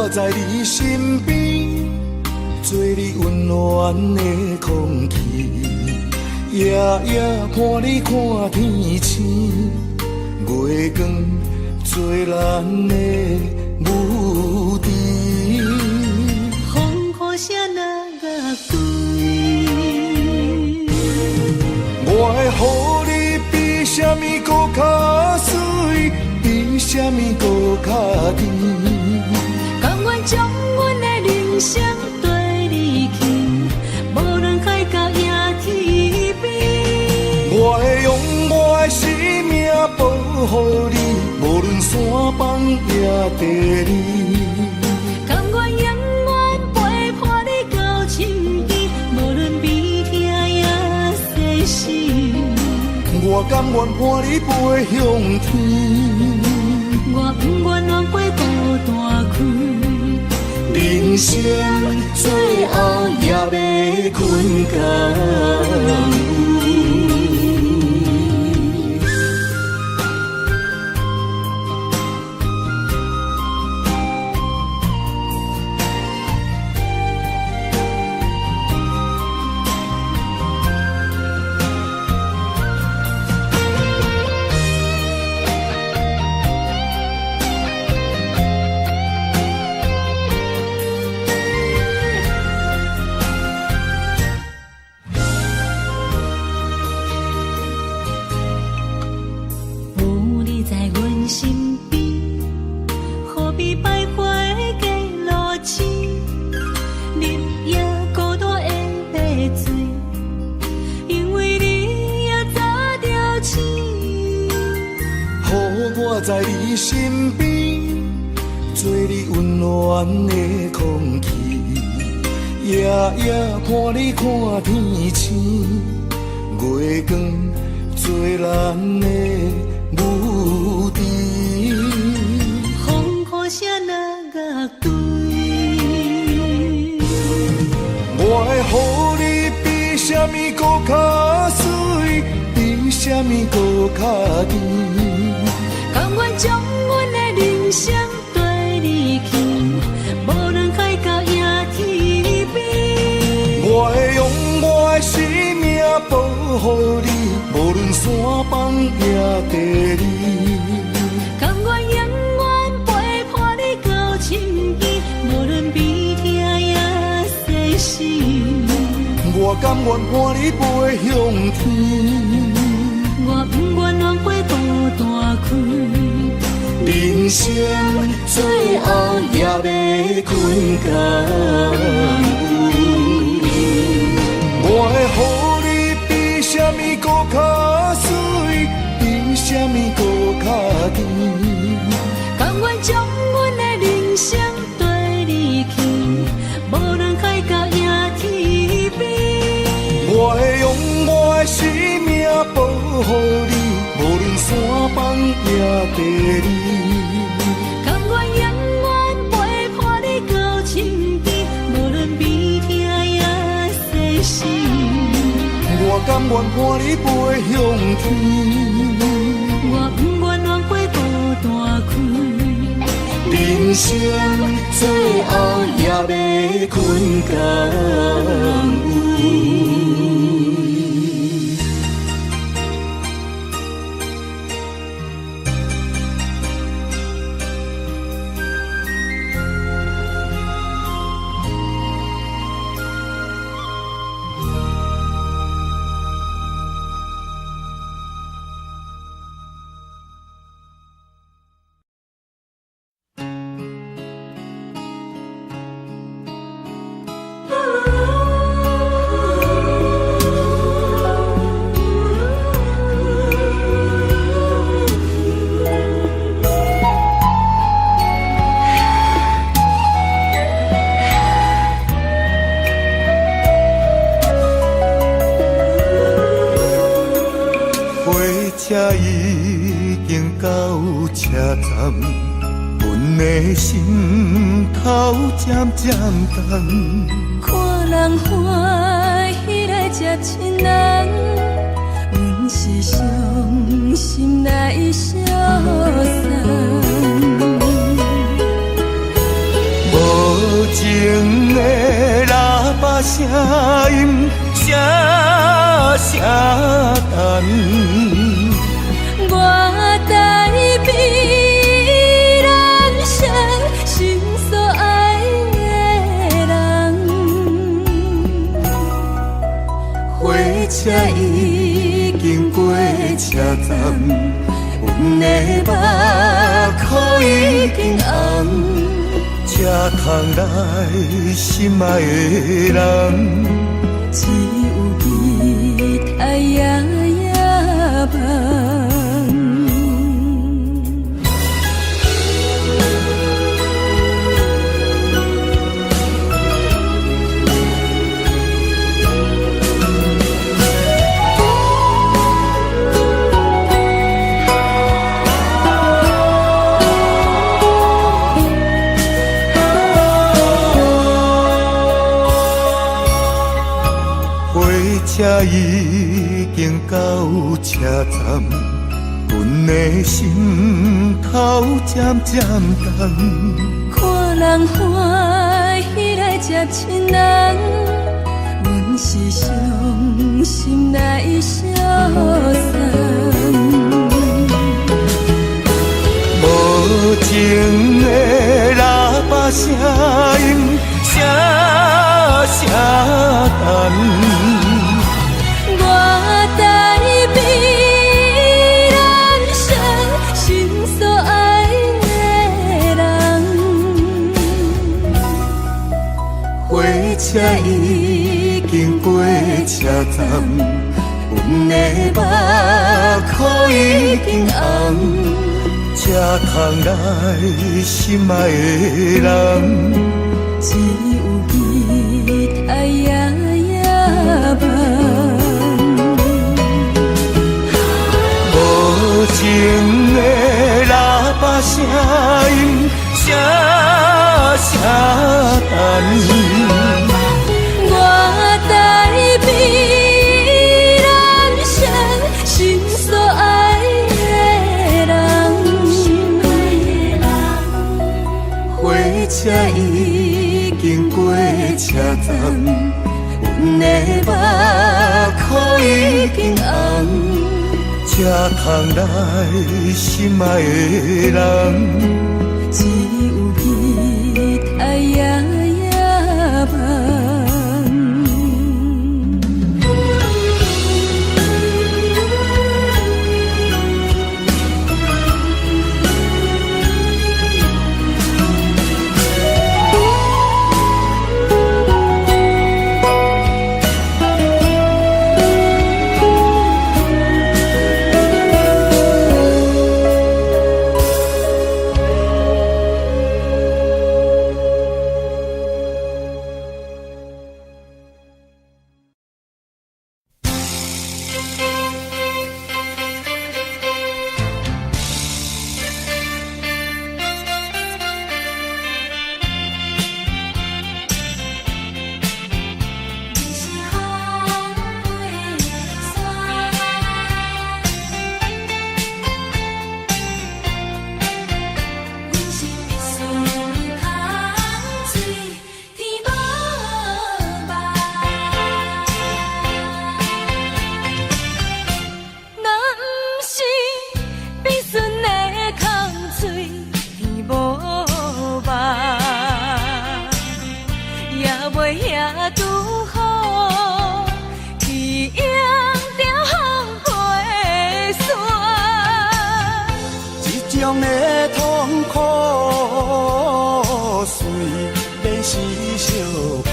我在你身边，做你温暖的空气，夜夜伴你看天星，月光做咱的母猪。风雨声若乐对，我会予你比什么搁较水，比什么搁较甜。甘愿将阮的人生对你倾，无论海角也天边。我会用我的生命保护你，无论山崩也地理。甘愿永远陪伴你到深更，无论悲痛也世事。我甘愿伴你飞向天，我不愿浪费孤单开。人生最后也要困觉。我在你身边，做你温暖的空气，夜夜伴你看天星，月光做咱的母猪。风雨声若乐对，我会予你比什么搁较水，比什么搁较甜。甘愿将阮的人生对你倾，无论海角也天边。我会用我的生命保护你，无论山崩也地理。甘愿永远陪伴你到深更，无论悲痛也世事。我甘愿伴你飞向天，我不愿浪费孤单开。人生最后也要困觉。我会予你比什么搁较水，比什么搁较甜。甘愿将阮的人生对你倾，无论海角也天边。我会用我的生命保护你，无论山崩也地理。甘愿永远陪伴你到深更，无论悲痛也世事。我甘愿伴你飞向天，我不愿浪费孤单开。人生最后也要困觉。车已经到车站，阮的心头渐渐重。看人欢喜来接亲人，阮是伤心来消散。无等。我台北人生心所爱的人，火车已经过车站，阮的目眶已经红，车窗内心爱的人，只有你太夜夜梦。车已经到车站，阮的心头渐渐重。看人欢喜来接亲人，阮是伤心来消散。无情的喇叭声音，声声等。我台北人生心所爱的人，火车已经过车站，阮的目眶已经红，车窗内心爱的人，只有你太夜夜梦。无情的喇叭声音，声声等。我台北人生心所爱的人，火车已经过车站，阮的目眶已经红，车窗内心爱的人，只有你太夜夜梦。种的痛苦随便是相伴，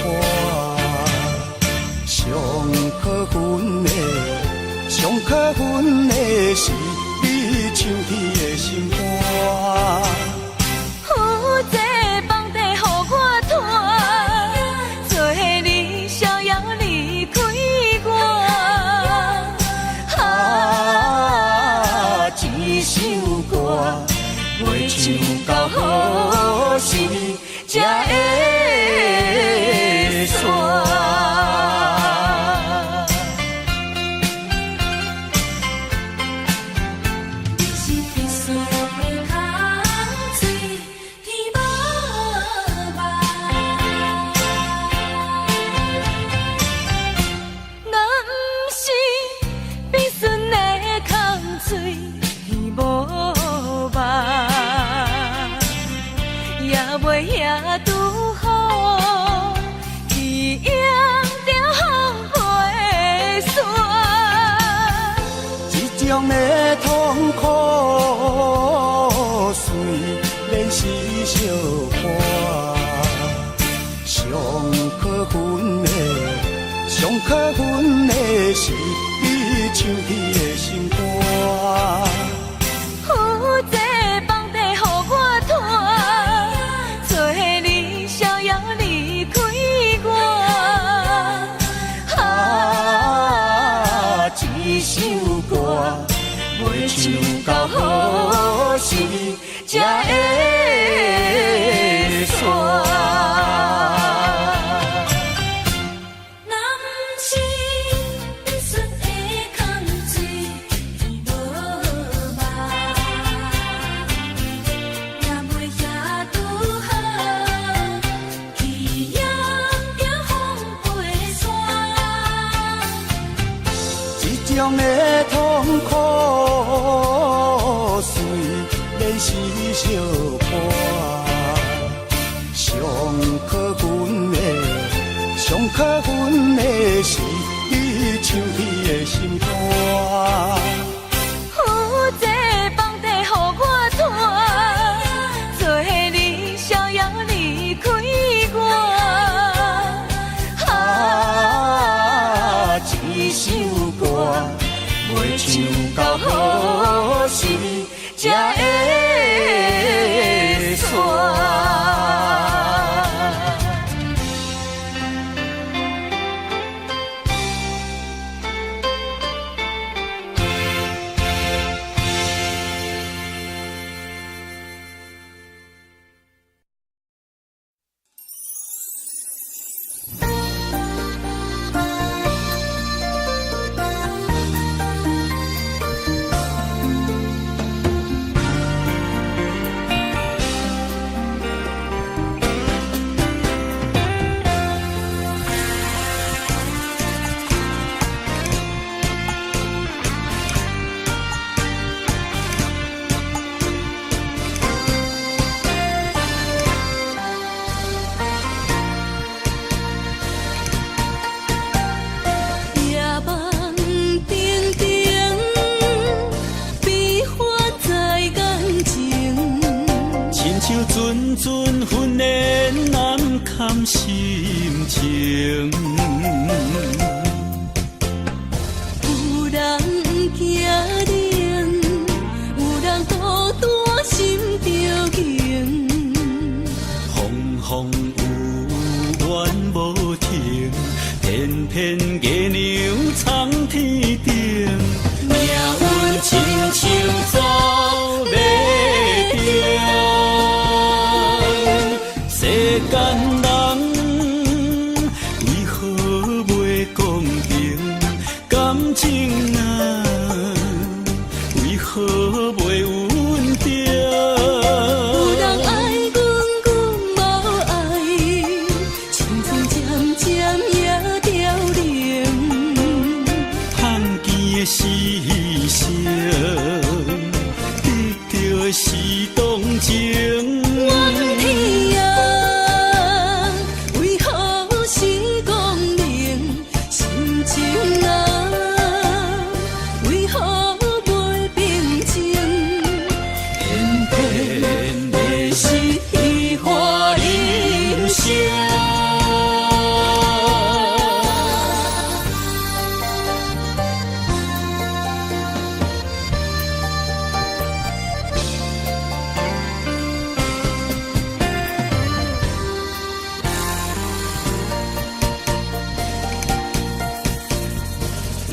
上可恨的是你唱起的心肝。有这房地予我拖，做你逍遥离开我。一首歌袂唱到好时才会煞。种的痛苦，随练习相伴。上可恨的，上可恨的是你唱起的心肝。有这房地予我拖，做你逍遥离开我。一首歌袂唱到何时才会煞？男是必须会空水，天无望，也袂遐拄好，去迎着风飞沙。这种的痛苦，随练习相伴。上可恨的，上可恨的是你唱起的心肝。有这房地予我拖，做你逍遥离开我。一首歌袂唱到何时才会煞？阵阵训练难堪心情，有人惊冷，有人孤单心着惊。风风有怨无停，偏偏月娘藏天顶，命运亲像走马灯。世间人为何袂公平？感情啊，为何袂稳定？有人爱阮，阮无爱，情绪渐渐也凋零。盼见的是谁？得到的是动情。怨天啊，为何是讲明心情啊？为何袂平静？偏偏的是虚化人生。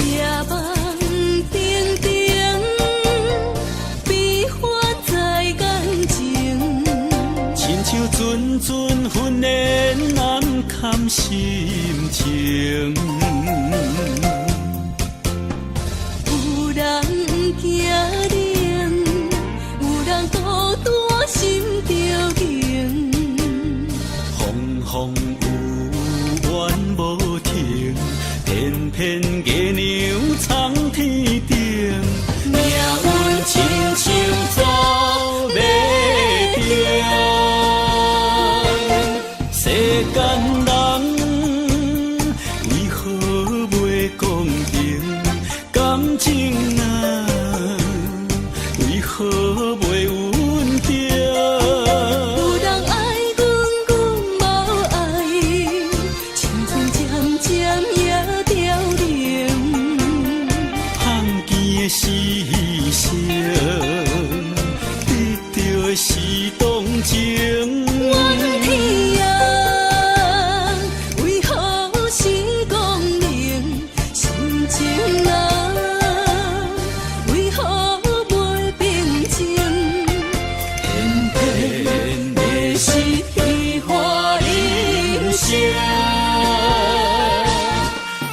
夜梦定定，悲欢在眼前。亲像阵阵训练难堪心情，有人惊冷，有人孤单心着惊。风风有怨无停，偏偏月娘藏天顶，命运亲像走马灯。世间人牺牲，得到的是同情。怨天啊，为何是光明心情啊？为何袂平静？偏偏的是虚华人生。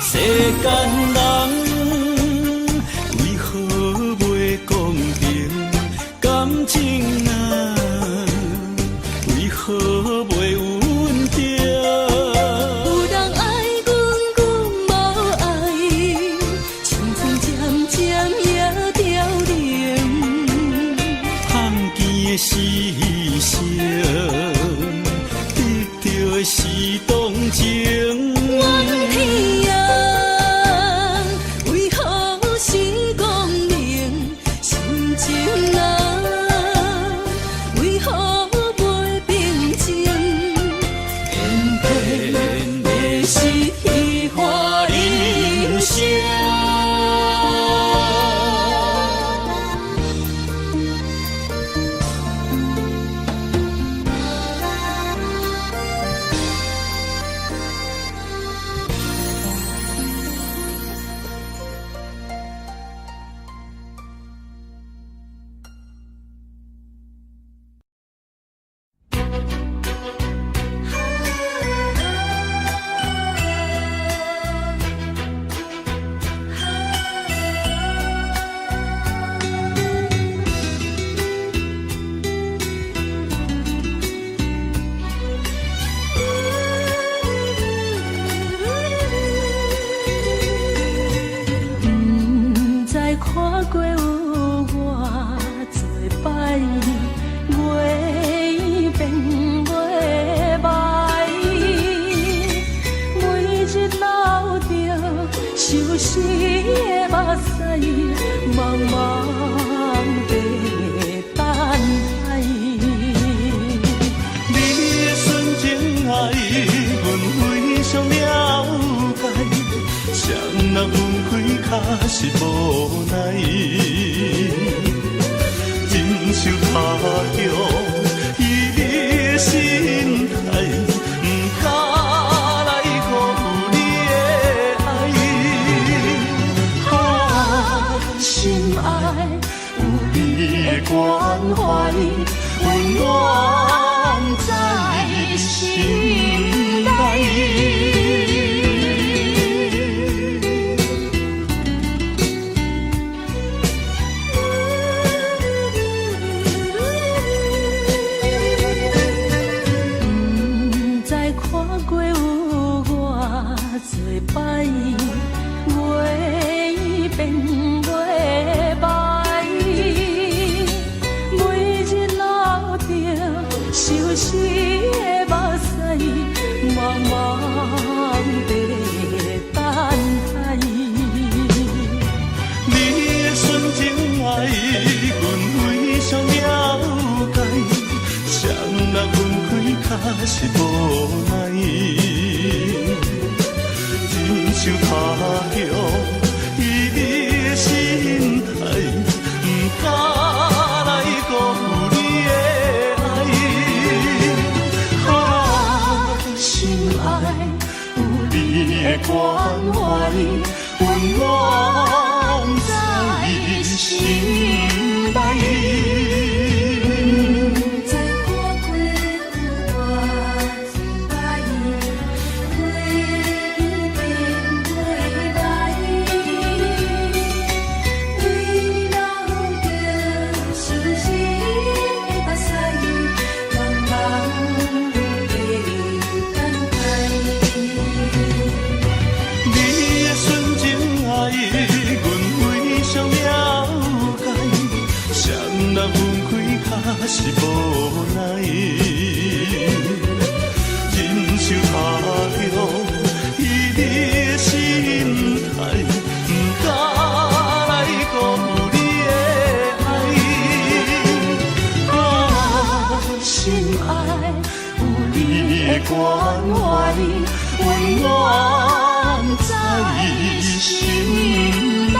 世间人为何袂公平？感情啊，为何袂稳定？有人爱阮，阮无爱，青春渐渐也凋零。探见的牺牲，得到的是同情。怨天啊，为何是光明心情啊？为何袂平静？偏偏的是虚华人生。是无奈，忍受他乡伊的心态，不敢来辜负你的爱。啊，心爱有你的关怀，温暖在心内。是无奈，忍受他乡伊的心态，不敢来辜负你的爱。啊，心爱有你的关怀，温暖在心内。是无奈，忍受他乡伊的心态，不敢来辜负你的爱。啊，心爱有你的关怀，温暖在心内。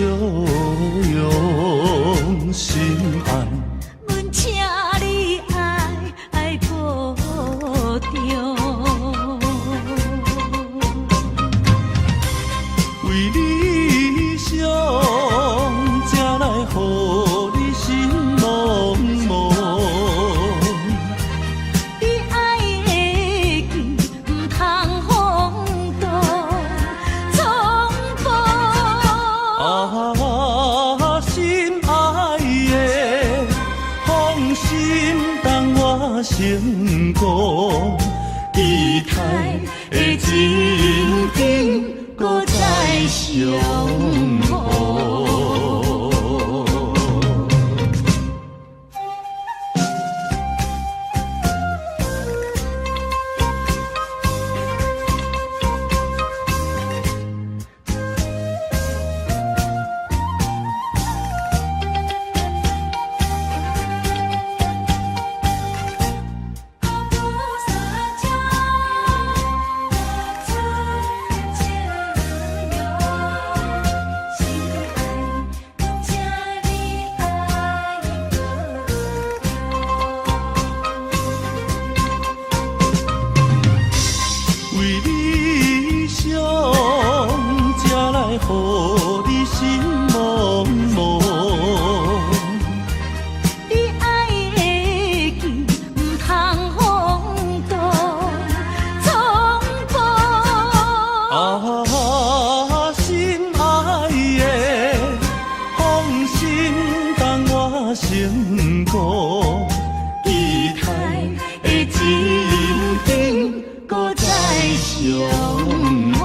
用心爱。阮请你爱保重。为理想，才来予你心茫茫。你爱的剑，不通风动冲破。啊，心爱的，放心当我成功，期待的情景。搁再相逢。成功，期待的情景，搁再相逢。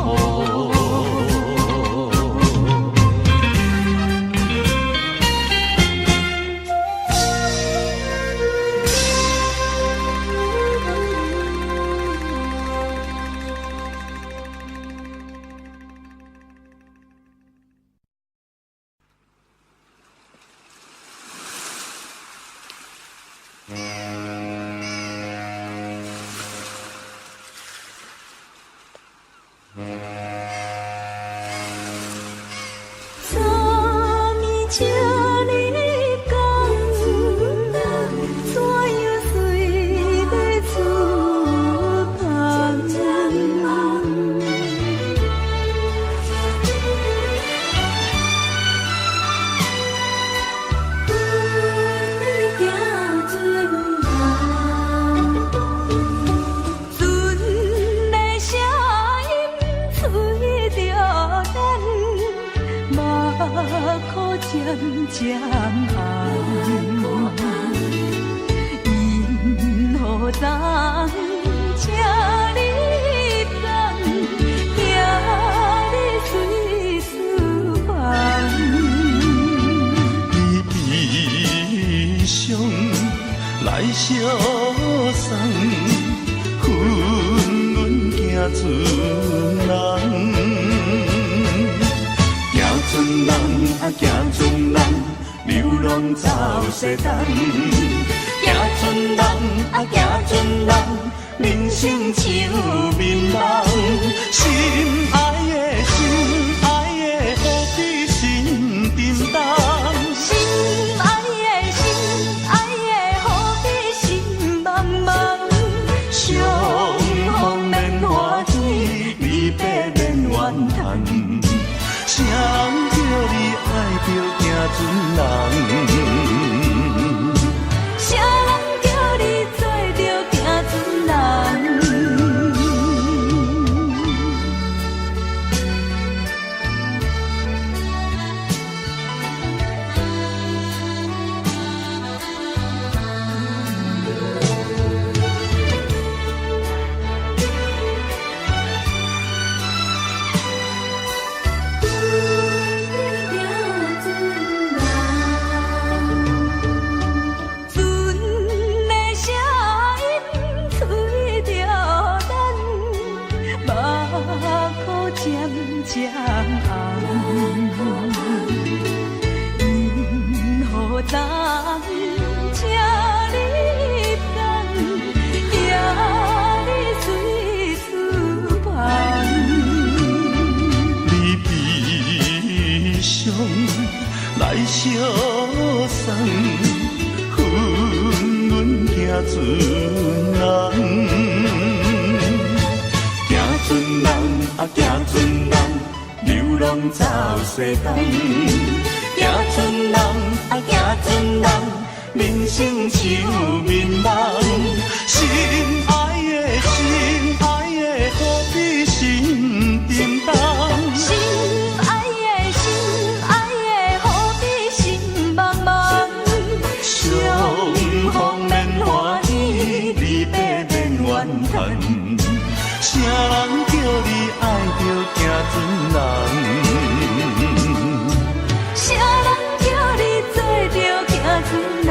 渐暗，因何当请你等，惊你随思烦。你悲伤来相送，恨阮行船人。行船人啊，行船人，流浪走西东。行船人啊，行船人，人生像眠梦。心爱的，心爱的，何必心沉重？心爱的，心爱的，何必心茫茫？相逢免欢喜，离别免怨叹。谁人叫你爱着行船人？谁人叫你做着行船人？来相送，阮行船人，行船人啊行船人，流浪走西东，行船人啊行船人，人生像面梦，心爱的何必心叮当。心爱的何必心茫茫，相逢免欢喜，离别免怨恨。啥人叫你爱着行船人？啥人叫你做着行船人？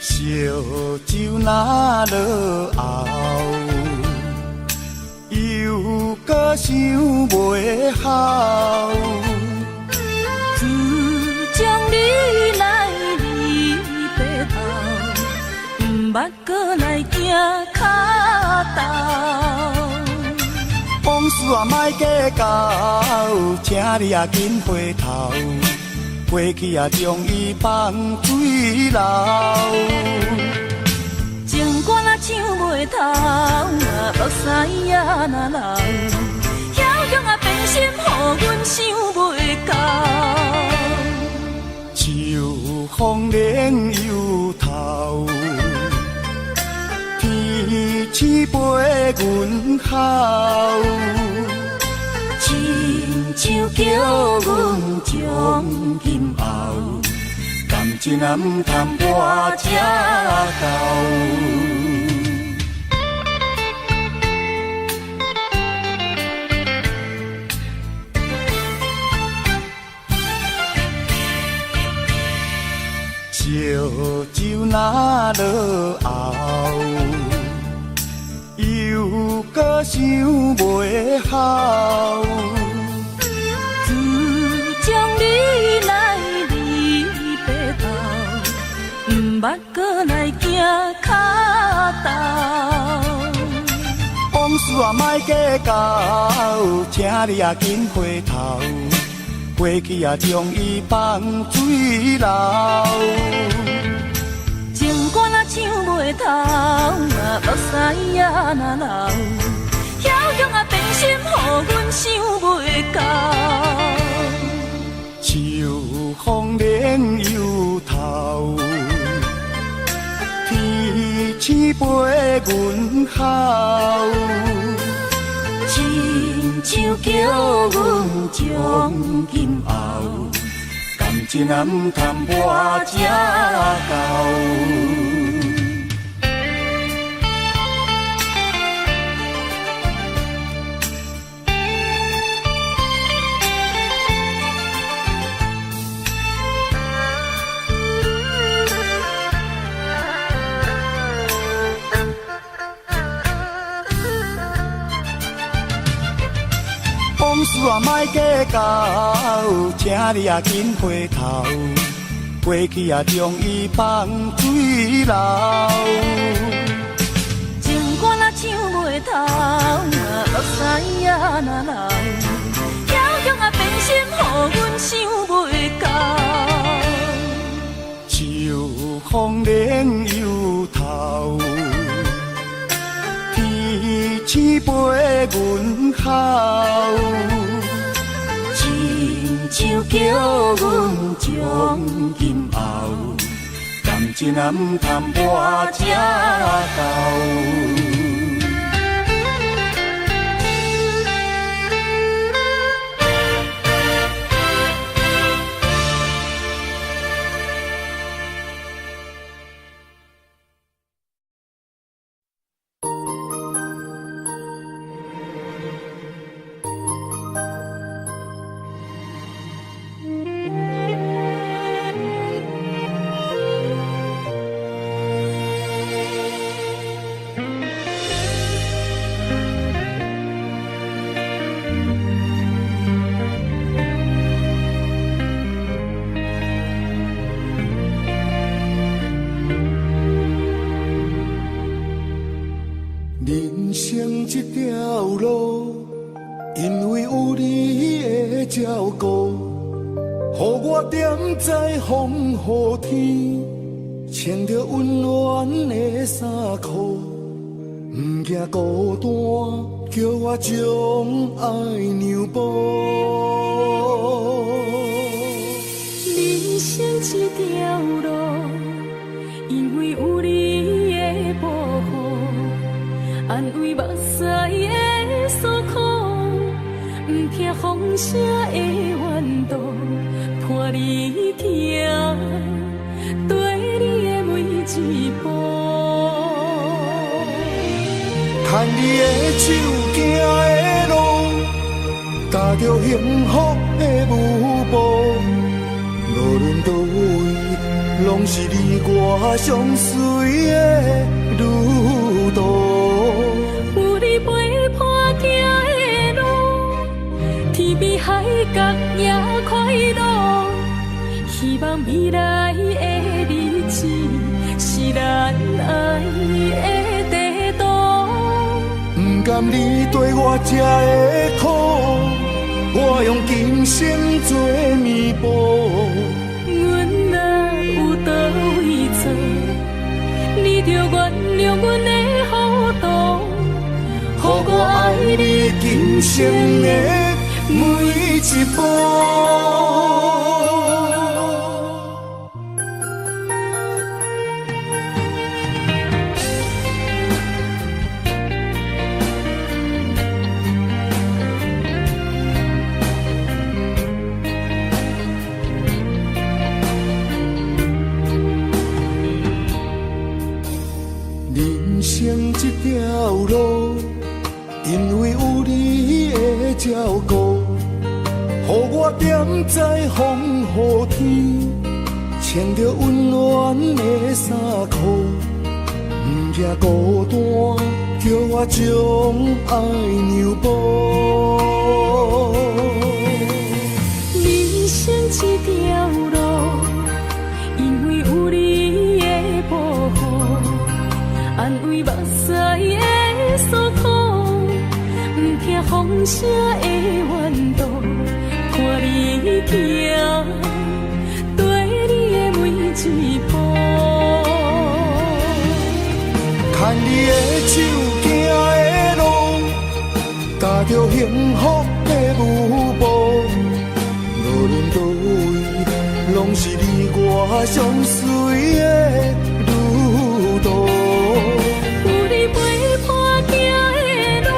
烧酒若落后，又搁想袂好。自将你来离别后，毋捌搁来行脚头。往事啊，莫计较，请你啊紧回头。过去啊，将伊放水流。情歌若唱袂透，目屎也若流，遐勇啊变心，予阮想袂到。秋风冷又透，天星陪阮哭。亲像叫阮将今后，感情啊毋通跋这厚。烧酒若落后，又搁想袂好。自将你来离别后，毋捌搁来行脚头。往事啊莫计较，请你啊紧回头。过去啊将伊放水流。情歌若唱袂透，目屎也若流，遐勇啊变心，予阮想袂到。秋风冷又透，天星陪阮哭。亲像叫阮将今后，感情啊毋通跋这厚。往事啊莫计较，请你啊紧回头。过去啊将伊放水流。情歌若唱袂透，目屎也若流，遐勇啊变心，予阮想袂到。秋风冷又透，天星陪阮哭。亲像叫阮将今后，感情啊毋通跋这厚。这条路，因为有你的照顾，予我踮在风雨天，穿着温暖的衫裤，不惊孤单，叫我将爱让步。人生这条路，因为有你的保护，安慰目屎的诉苦，不听风声的怨毒，伴你行，对你的每一步。牵你的手行的路，踏着幸福的舞步。无论倒位，拢是你我相随的旅途。有你陪伴行的路，天边海角也快乐。希望未来的日子是咱爱的地图。不甘你对我这的苦，我用今生做弥补。阮若有倒位错，你着原谅阮的糊涂，予我爱你今生的每一步。人生这条路，因为有你的照顾，予我踮在风雨天，穿着温暖的衫裤，不惊孤单，叫我将爱让步。人生这条路，因为有你的保护，安慰目屎的诉苦，不听风声的怨毒，伴你行，对你的每一步。牵你的手行的路，踏着幸福的舞步。无论倒位，拢是你我相随的旅途。有你陪伴行的路，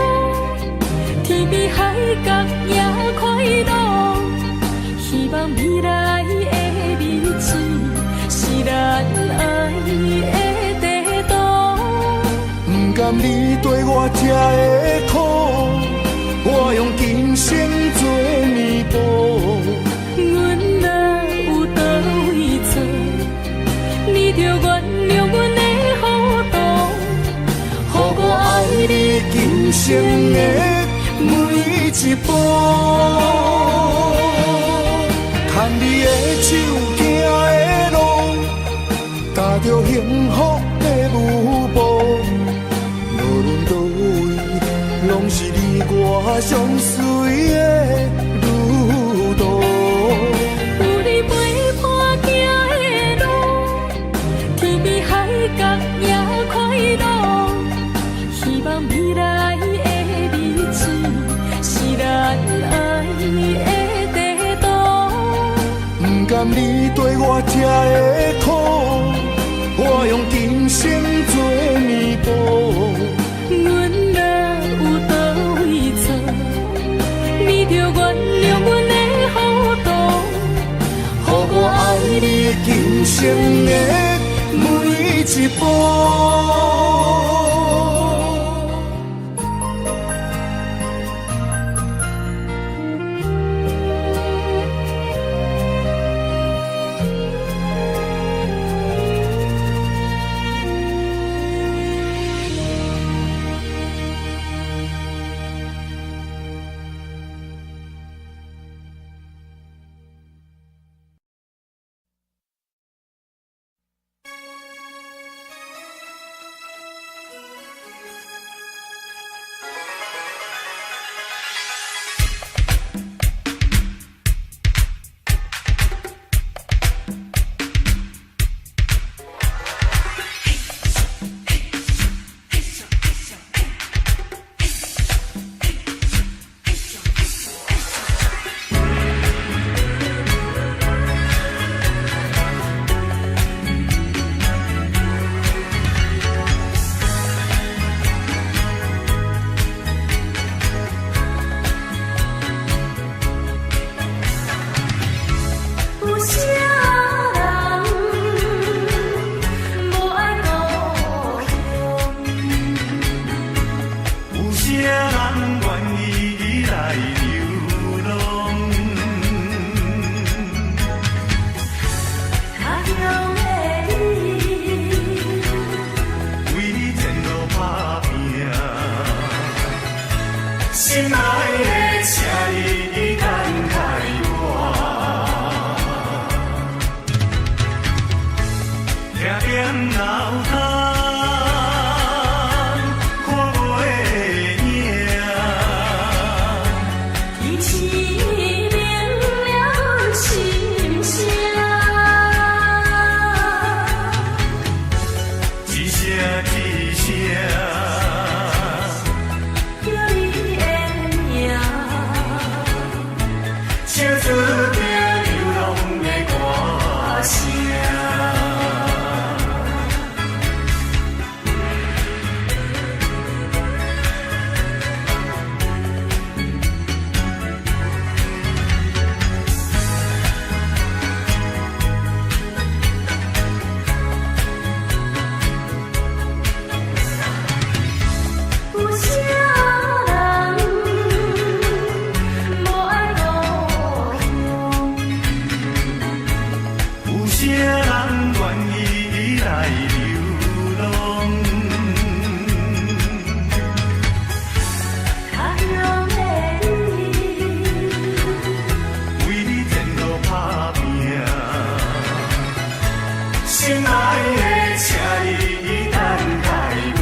天边海角也快乐。希望未来的日子是咱爱的地图。不甘你对我这的苦，我用今生做弥补。阮若有倒位错，你着原谅阮的糊涂，予我爱你今生的每一步。牵你的手行的路，踏着幸福的舞步。无论倒位，拢是你我相随的旅途。有你陪伴行的路，天边海角也快乐。希望未来的日子是咱爱的地图。不甘你对我这的苦，我用今生做弥补。阮若有倒位错，你着原谅阮的糊涂，予我爱你今生的每一步。点脑干，看袂赢。一起明了心声，一声一声，叫你的名，唱出着流浪的歌声。有啥人无爱故乡？有啥人愿意来流浪？他乡的你，为你前路打拼，心爱的，请你等待我。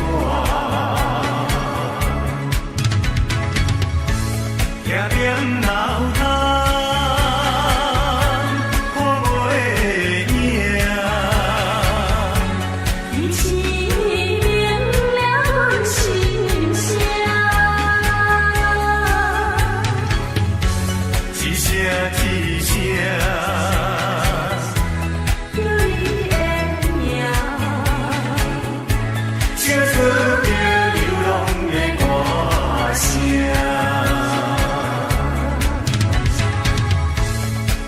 点点脑干，看袂赢。一起明了心声，一声一声，叫你的名，唱出着流浪的歌声。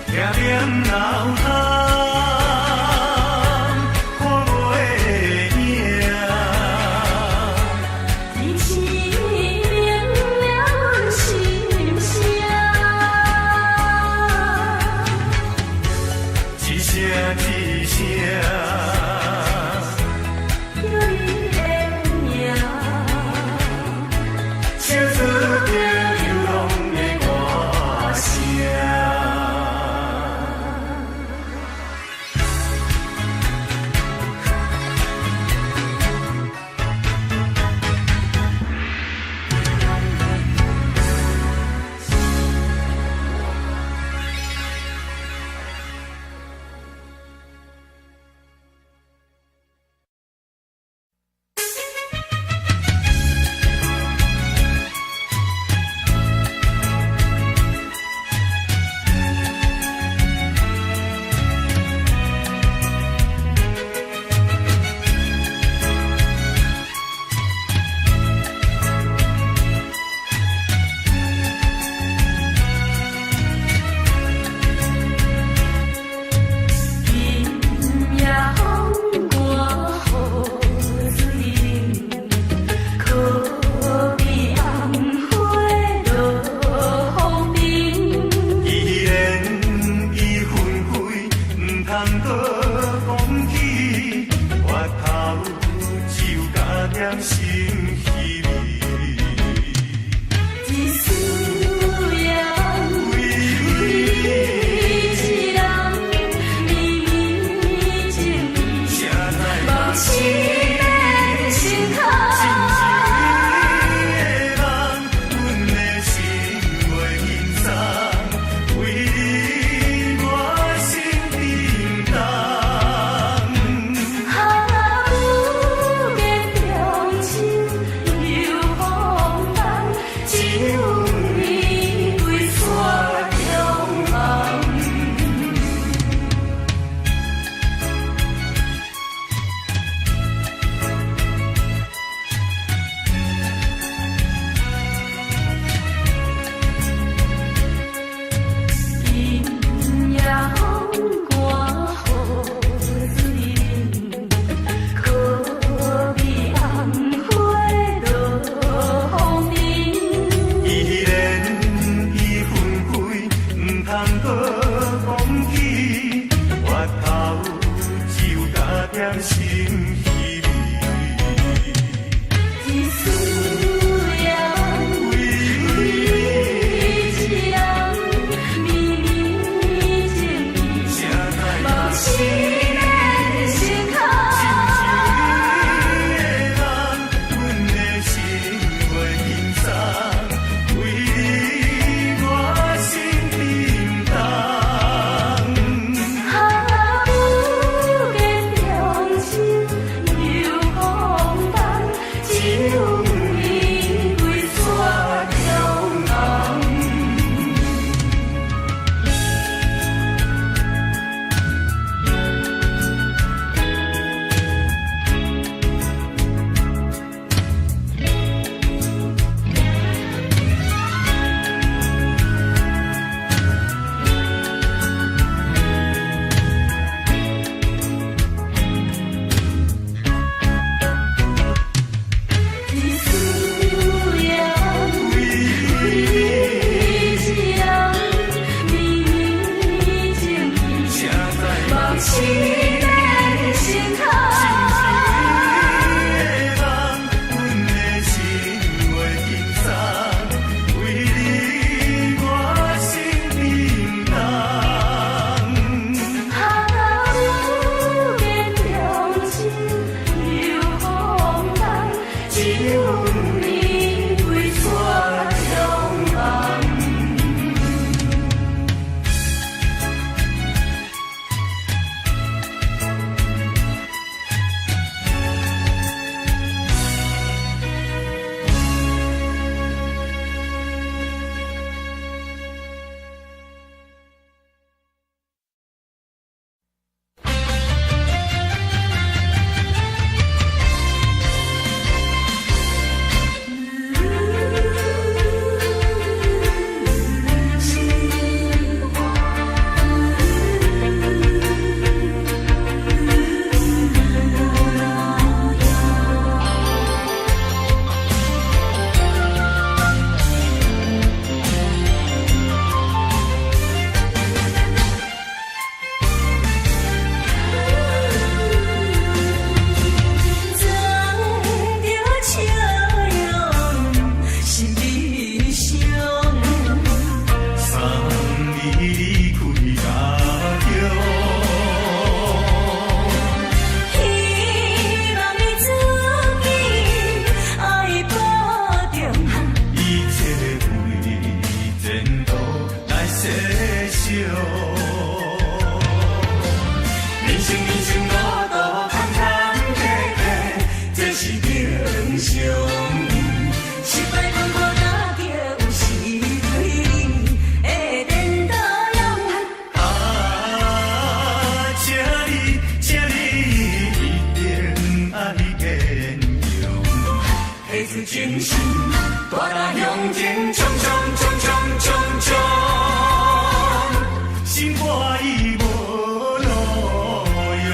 点点脑干，看袂赢。一起明了心声，一声一声，叫你的名，唱出着流浪的歌声。心的心坎。自精神，大踏向前，冲冲冲冲冲冲，心肝已无路用。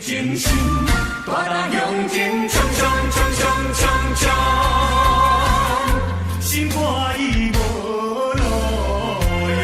精神，大踏向前，冲冲冲冲冲冲，心肝已无路用。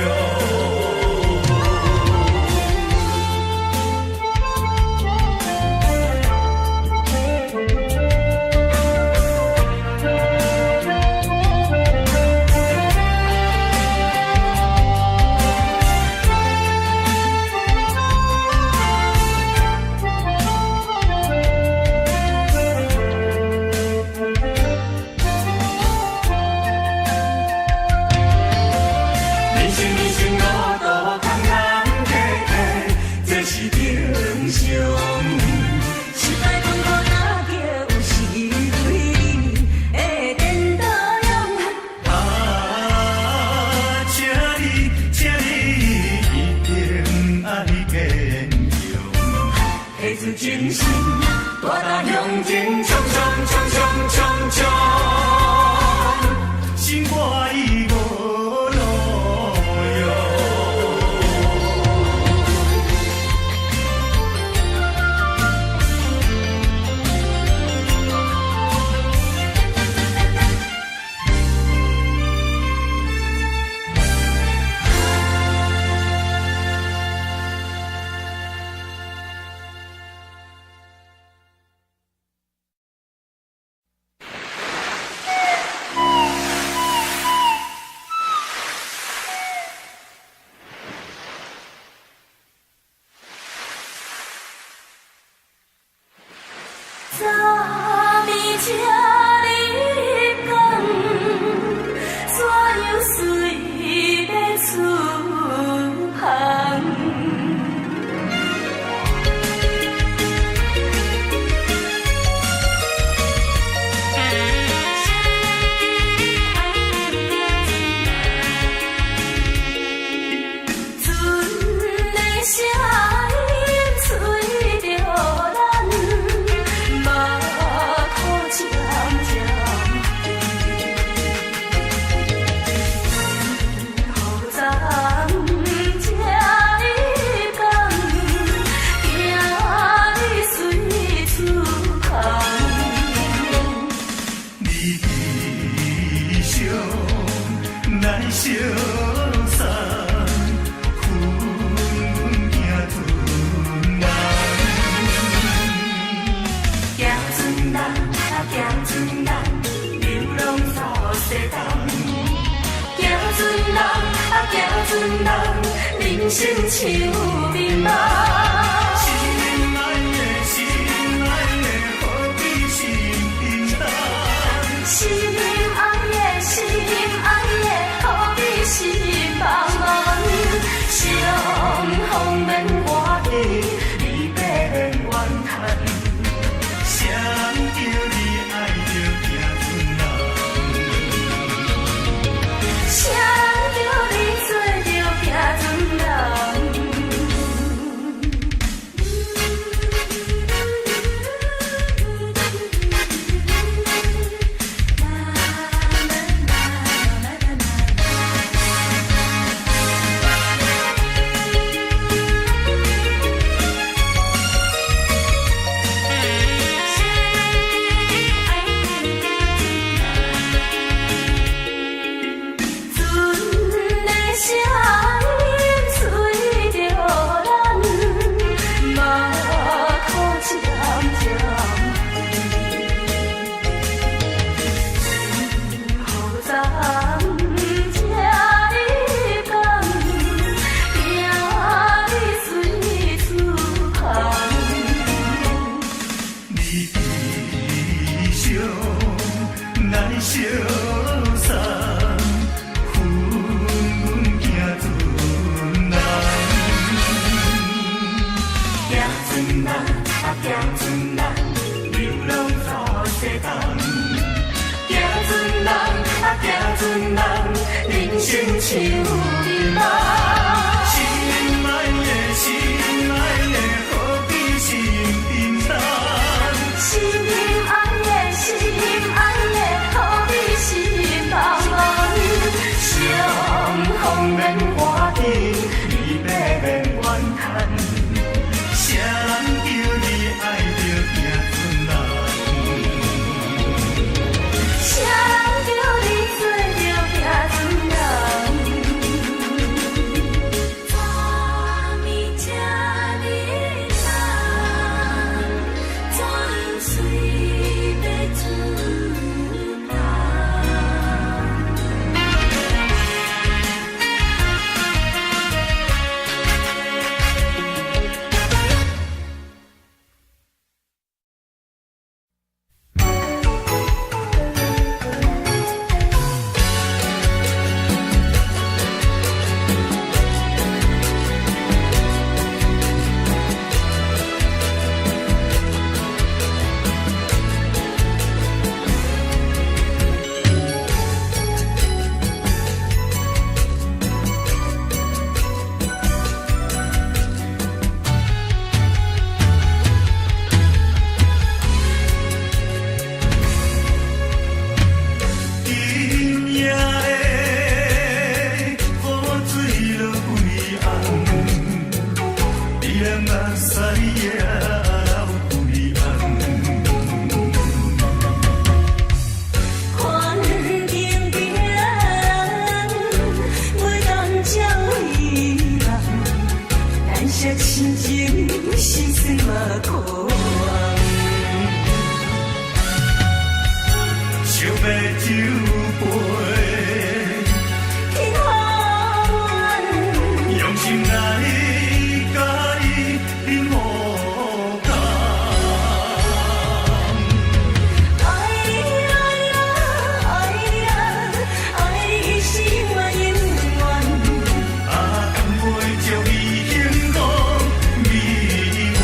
精神，大踏向前，冲冲冲冲冲冲，心肝已无路用。昨暝车入港，山又随要出航。船的声音吹着咱。马口渐渐低，雨暂车入港，行李随出航。你悲伤来相送，阮行船人。行船人，行船人，流浪สู่西东。行船人，行船人，人生像迷茫。心爱的，心爱的，何必心平淡？心爱的，心爱的，何必心茫茫？相逢免外地，离别免怨叹。谁叫你爱着行船人？谁叫你做着行船人？愁迷茫。心爱的，心爱的，何必心沉重？心爱的，心爱的，何必心茫茫？相逢免话题，离别免怨叹。谁人叫你爱着行船人？谁人叫你做着行船人？昨暝这日长，怎样随要出港？今夜的雨水落规红，你人目屎也流规红。看天边人，袂当照伊人，咱惜亲情，心酸嘛可望。想要酒杯，天空远，用心来甲伊饮无同。爱你爱呀爱呀，爱你一生永远。啊，甘袂将伊幸福美满。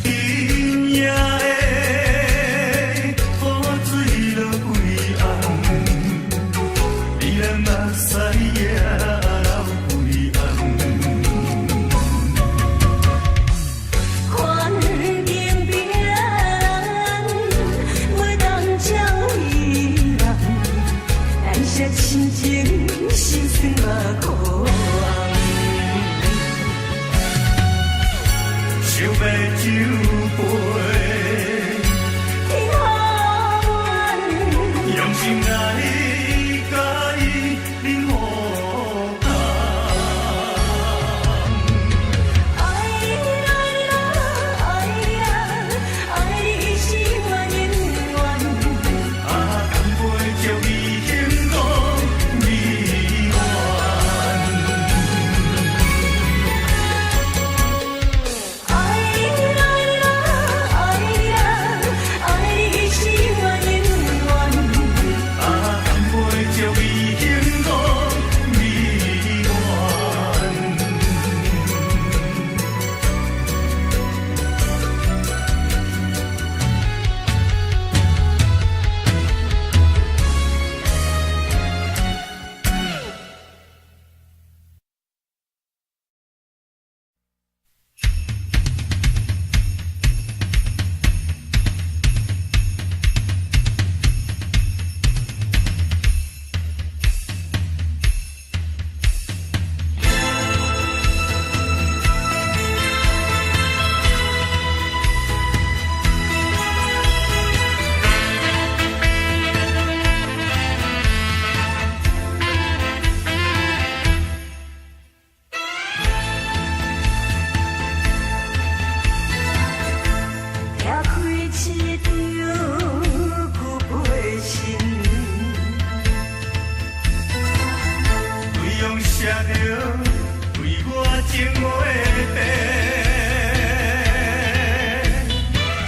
今夜的雨水落规红，你人目屎也流规红。看天边人，袂当照伊人，咱惜亲情，心酸嘛可望。想要酒杯，天空远，用心来甲伊饮无同。爱你爱呀爱呀，爱你一生永远。啊，甘袂将伊幸福美满。爱你爱呀爱呀，爱你一生永远。啊，甘袂将伊幸福美满。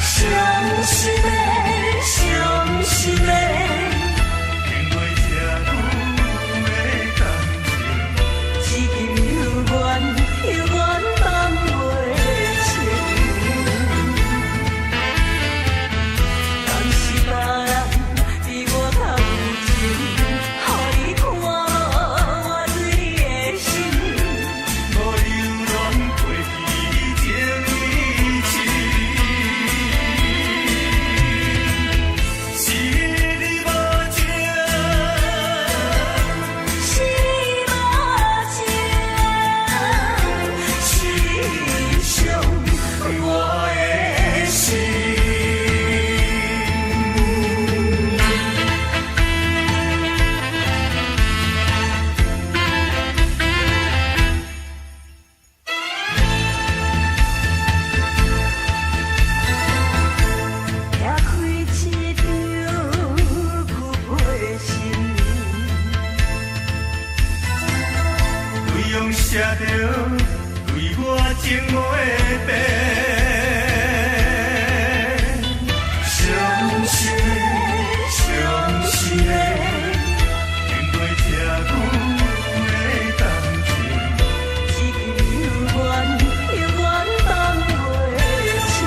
相思的写着对我情话白。伤心的，伤心的，面对这久的感情，一句永远永远放袂清。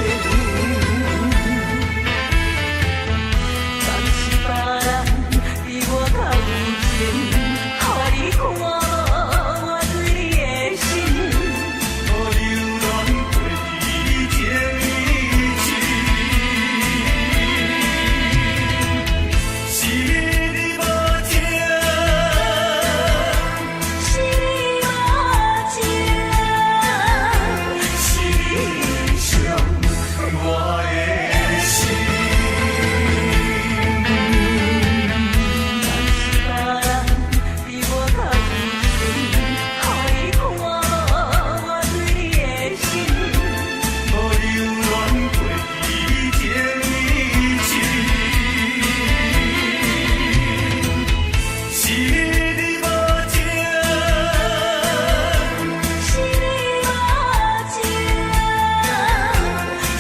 但是别人比我较有情，害你看我对你的心。无留恋过去情义情，是你无情，是你无情，是你伤我的心。别人比我较有情，害你看我对你的心。无留恋过去情义情，是你无情，是你无情，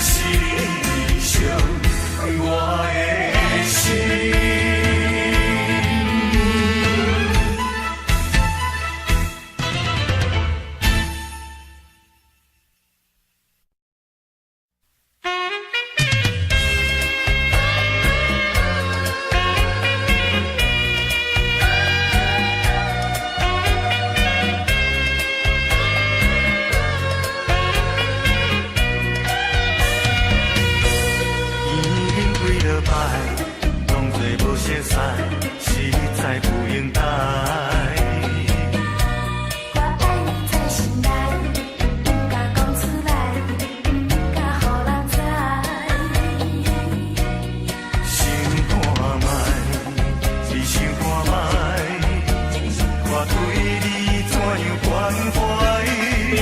是你伤我的心。已经几落摆，当作无熟悉，实在不应该。我爱你在心内，不敢讲出来，不敢予人知。想看卖，只想看卖，我对你怎样关怀？你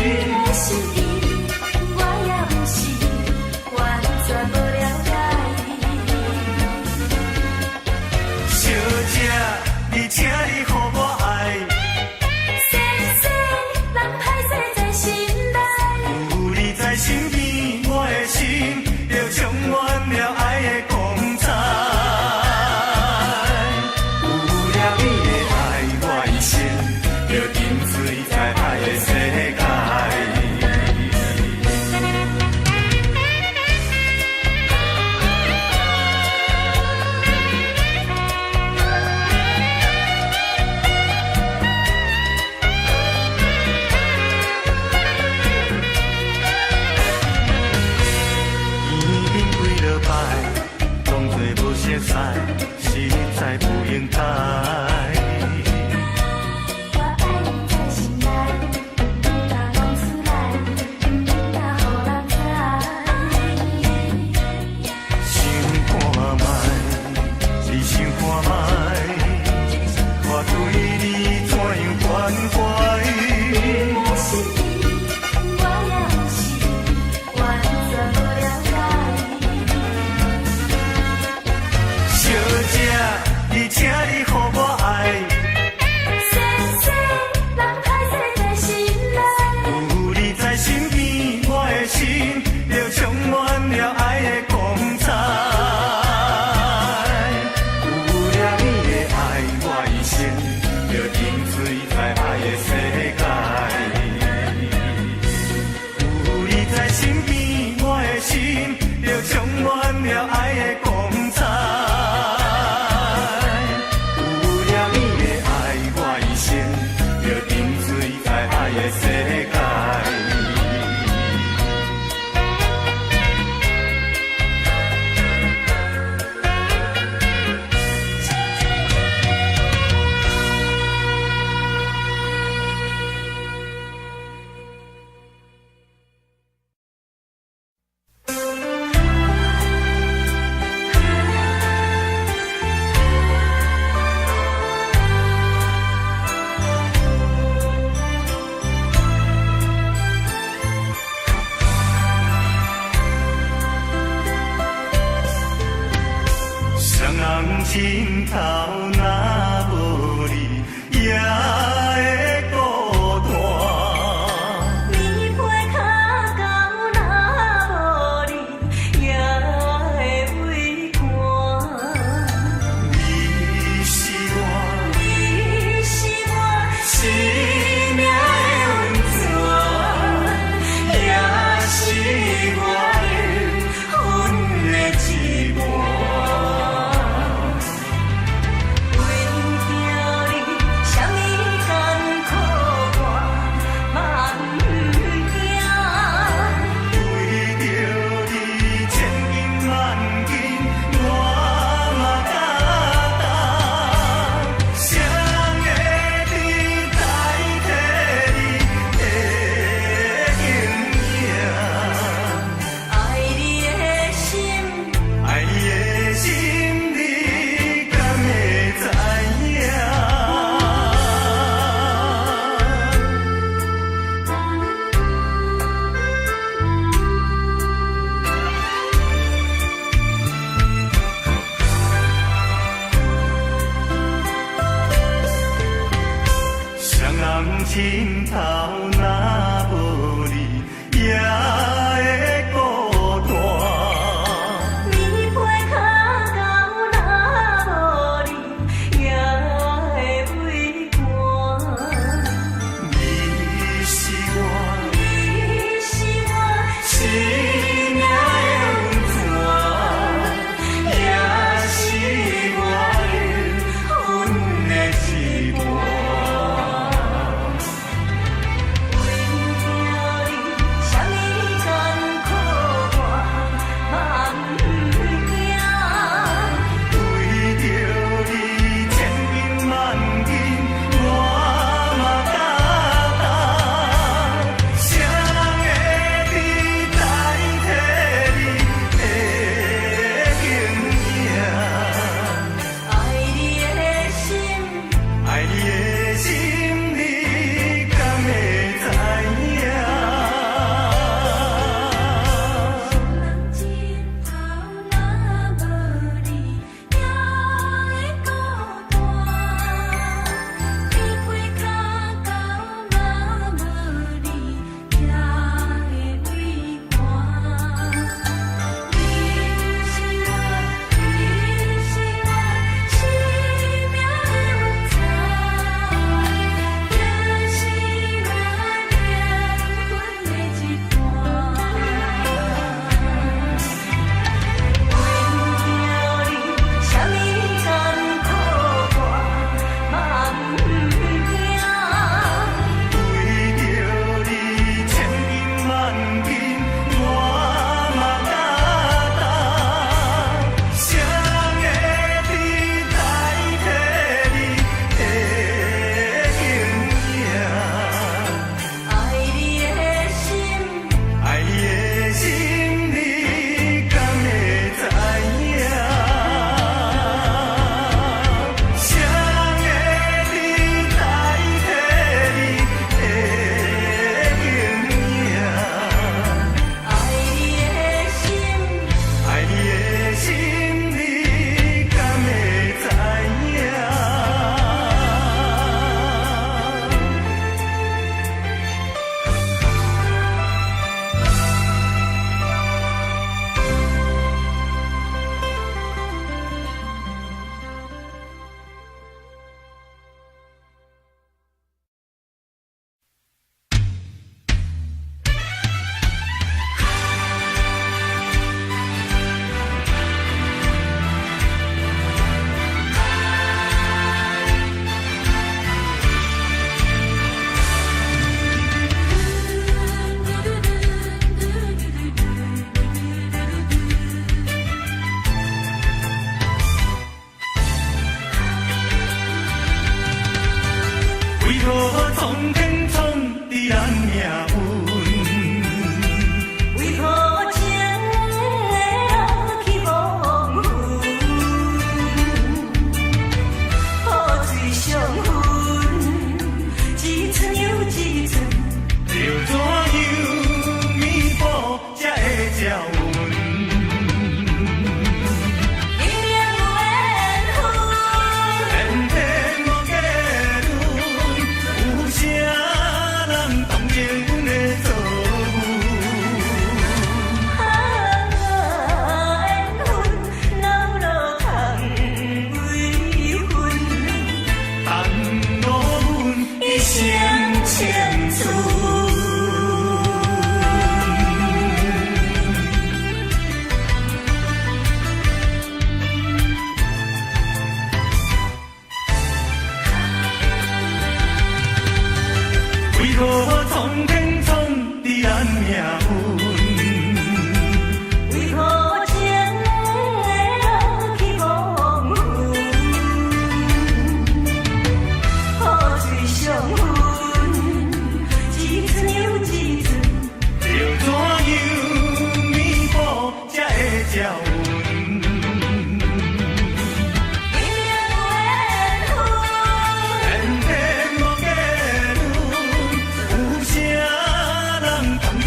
的心意，我也不是完全无了解。小姐，你请你予我爱，先生，人歹势在心内，有你在身边，我的心就充满了爱的光彩。有了你的爱，我一生就沉醉在爱的世界。已经几落摆，当作无熟悉，实在不应该。我爱你在心内，不敢讲出来，不敢予人知。想看卖，只想看卖，我对你怎样关怀？你的心意，我也不是完全无了解。小姐，你请你予我爱，先生，人歹势在心内，有你在身边，我的心就充满了爱的光彩。有了你的爱，我一生就沉醉在爱的世界。有你在身边，我的心就充满了爱的光彩。有了你的爱，我一生就沉醉在爱的世界。尽头若无你，也会孤单。心头若无你，也会孤单。你陪脚到若无你，也会畏寒。你是我，你是我生命的温泉，也是我的阮的一半。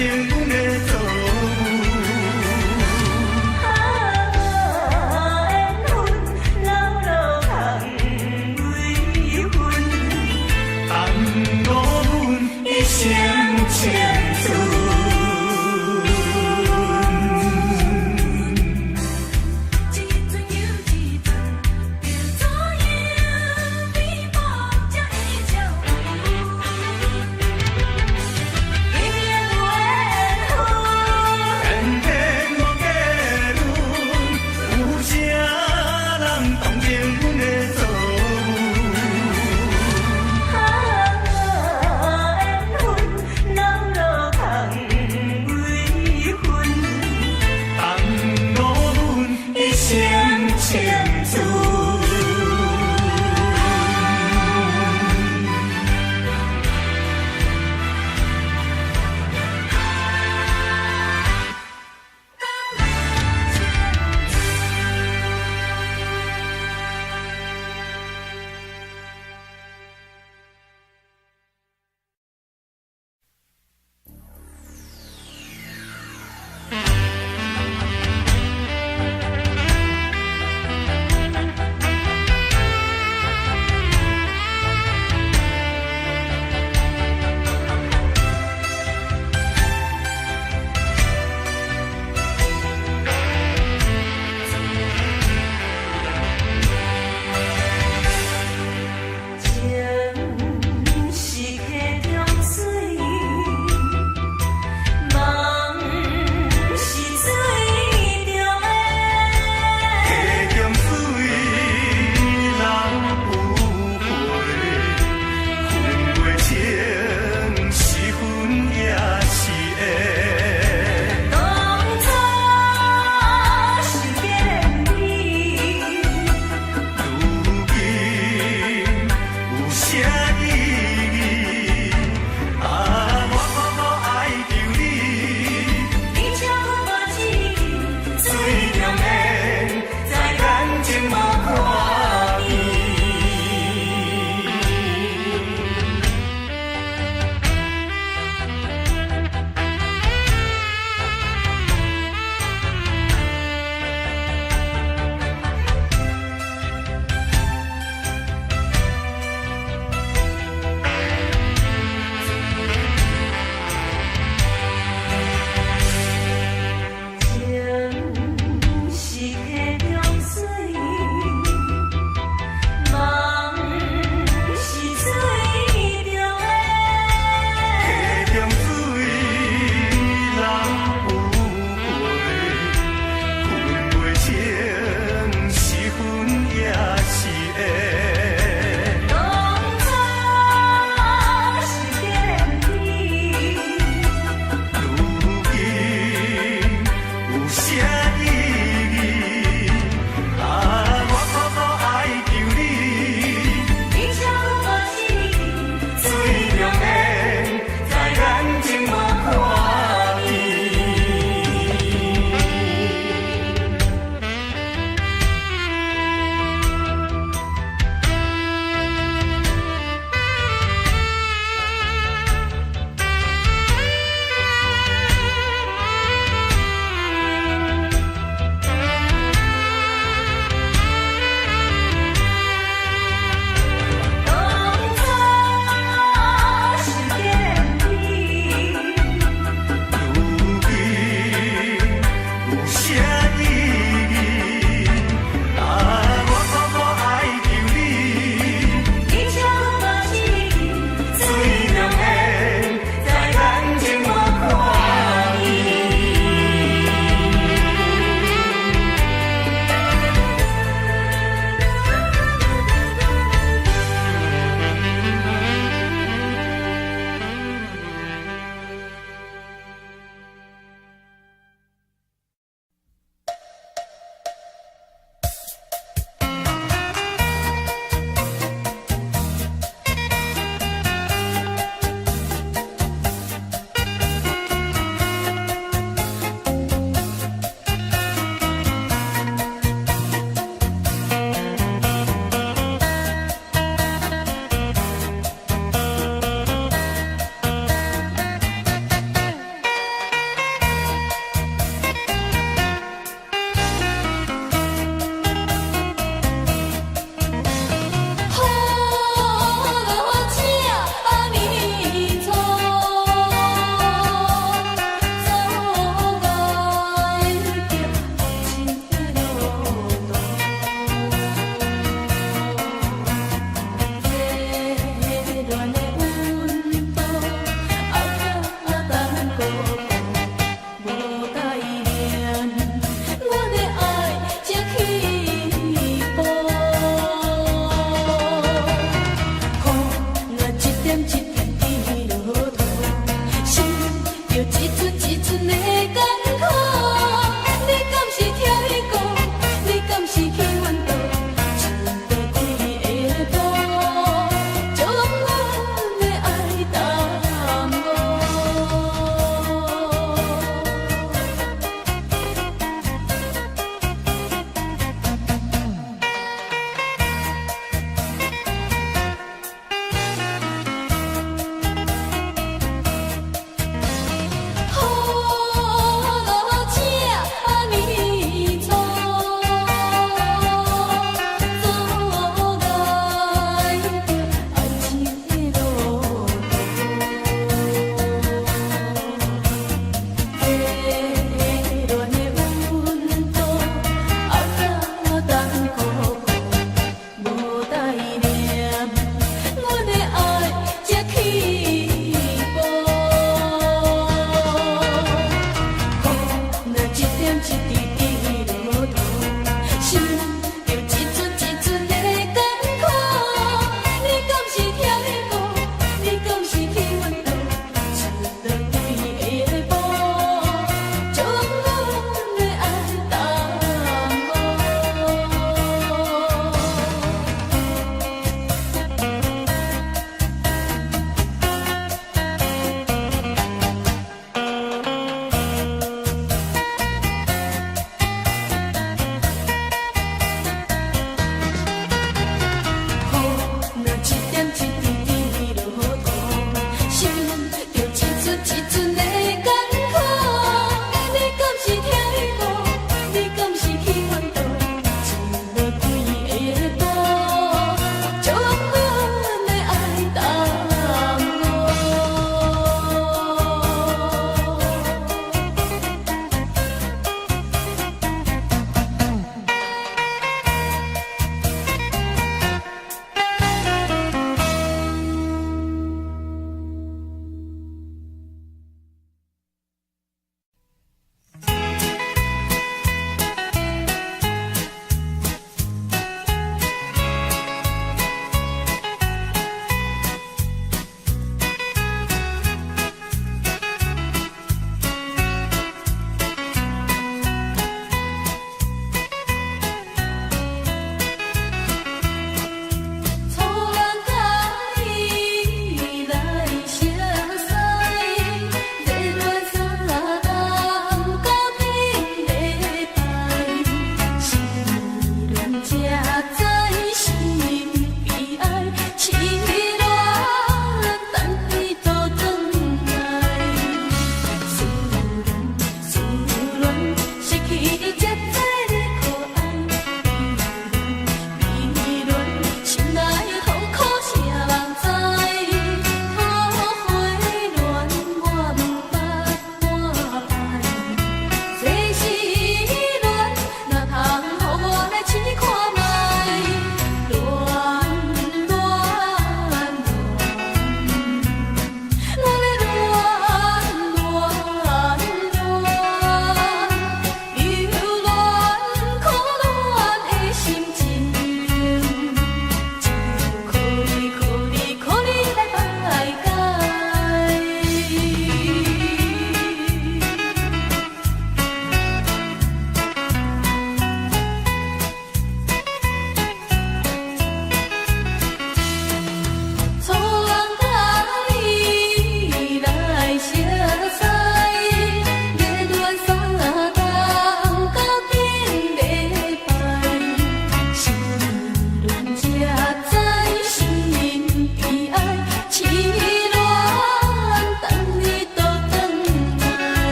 情的青春。一阵又一阵，变怎样？美梦才会照有。永远有缘分。天天无结论，有啥人同情阮的错误？缘分，老路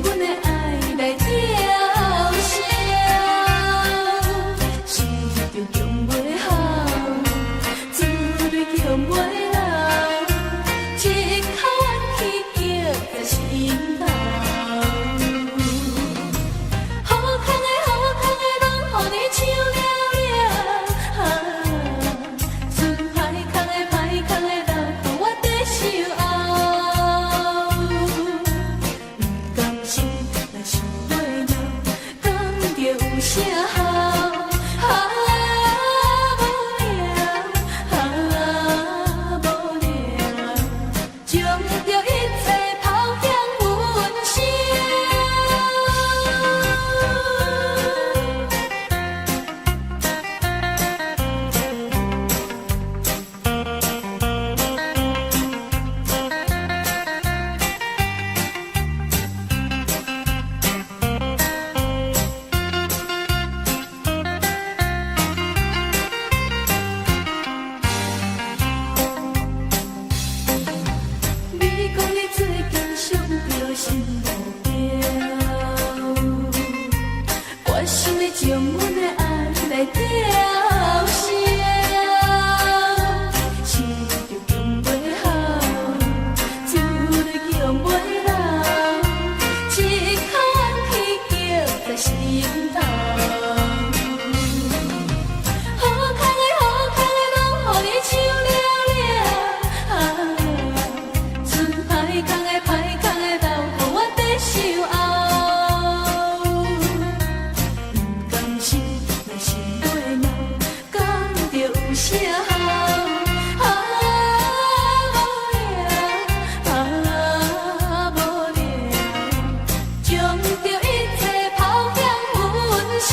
阮的爱来吊销，是着强袂好，自泪强袂流，一口怨气夹在心头。好康的拢予你抢了了，剩歹康的留予我在守候。不甘心，若想袂了，讲着有啥好？无聊，将着一切抛向云霄。你讲你最近上着新目标，我想要将阮的爱来吊销，是着强袂好，自泪强袂流，一口怨气夹在心头。好康的拢予你抢了了，剩歹康的留予我在守候。不甘心，若是袂了，讲着有啥好？无聊，将着一切抛向云霄。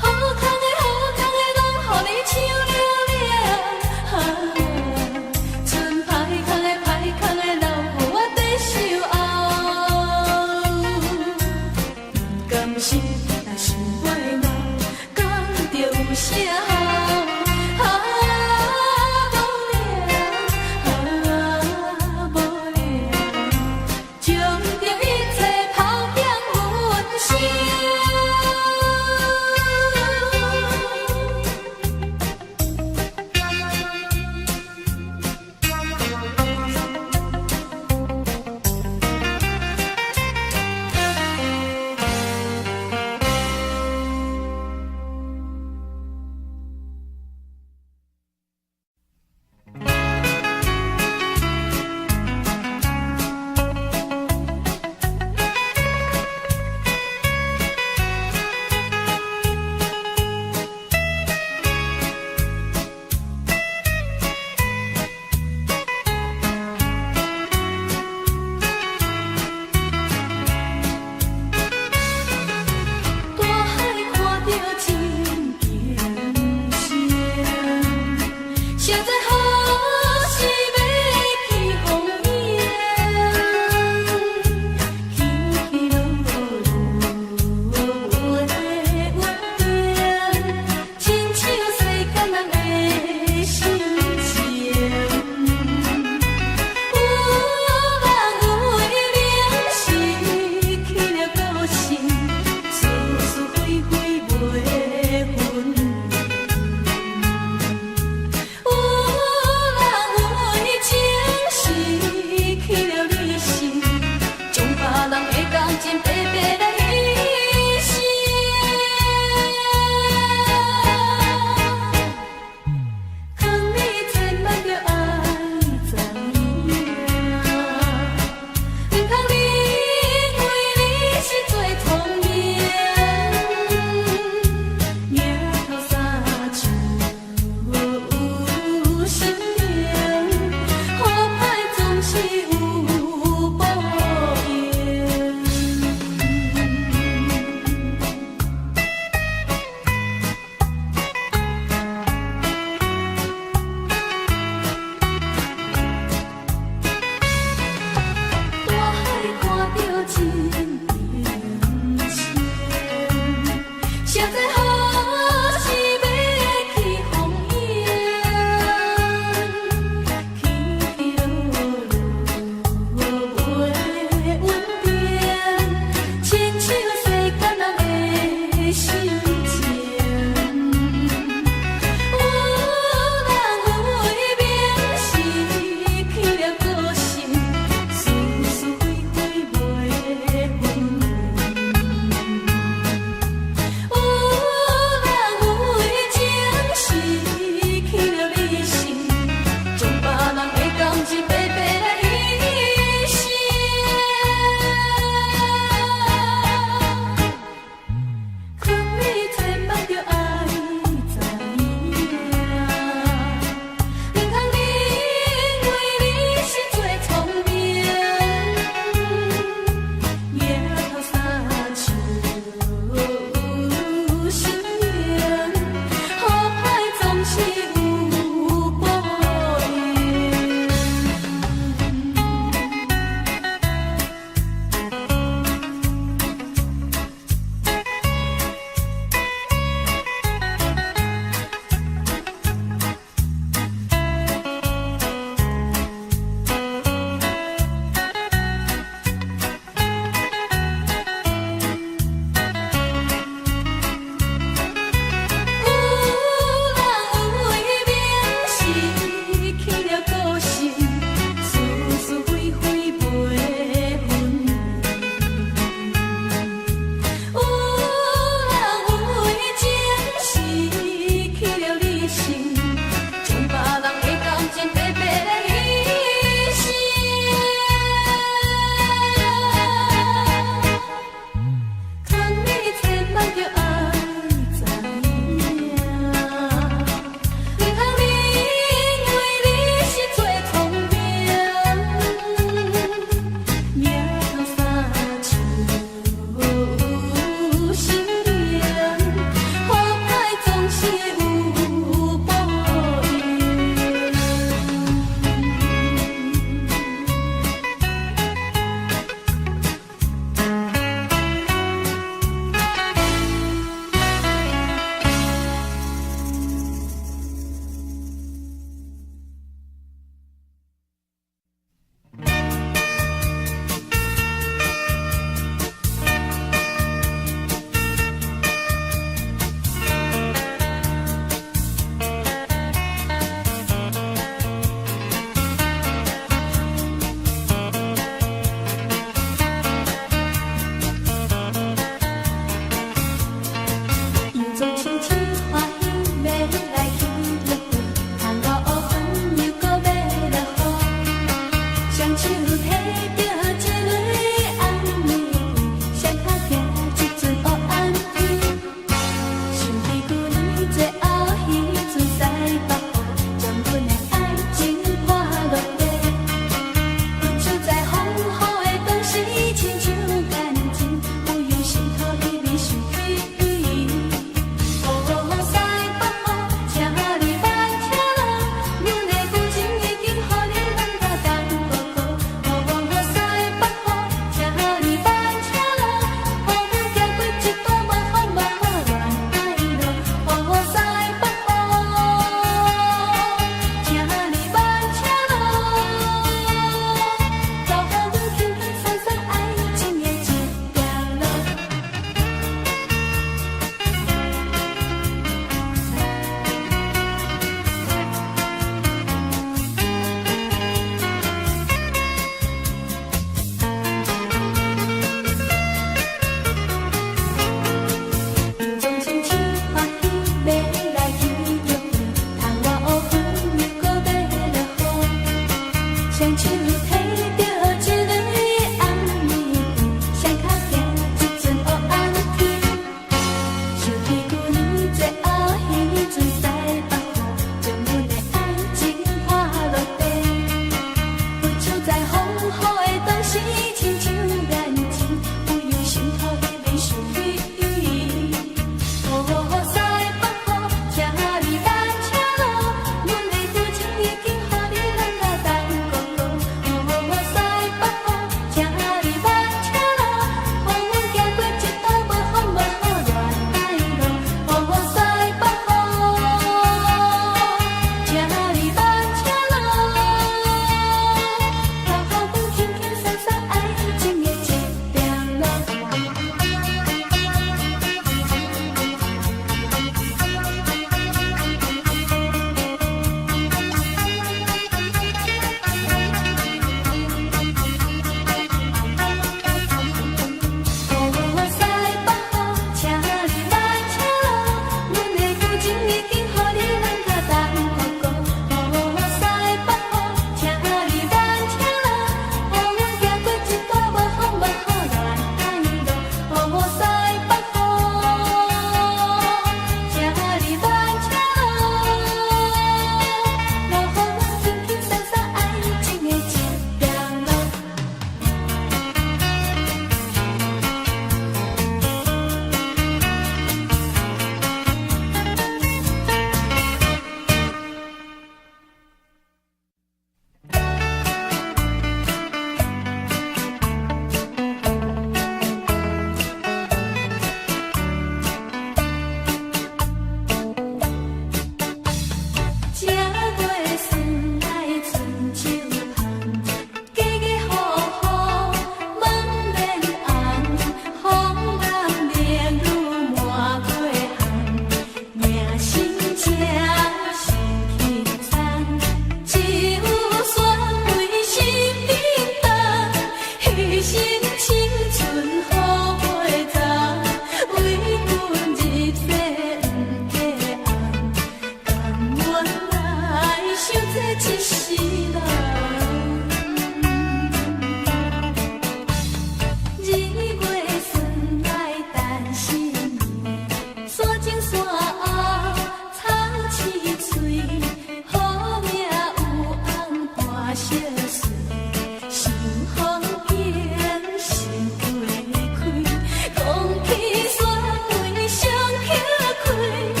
花。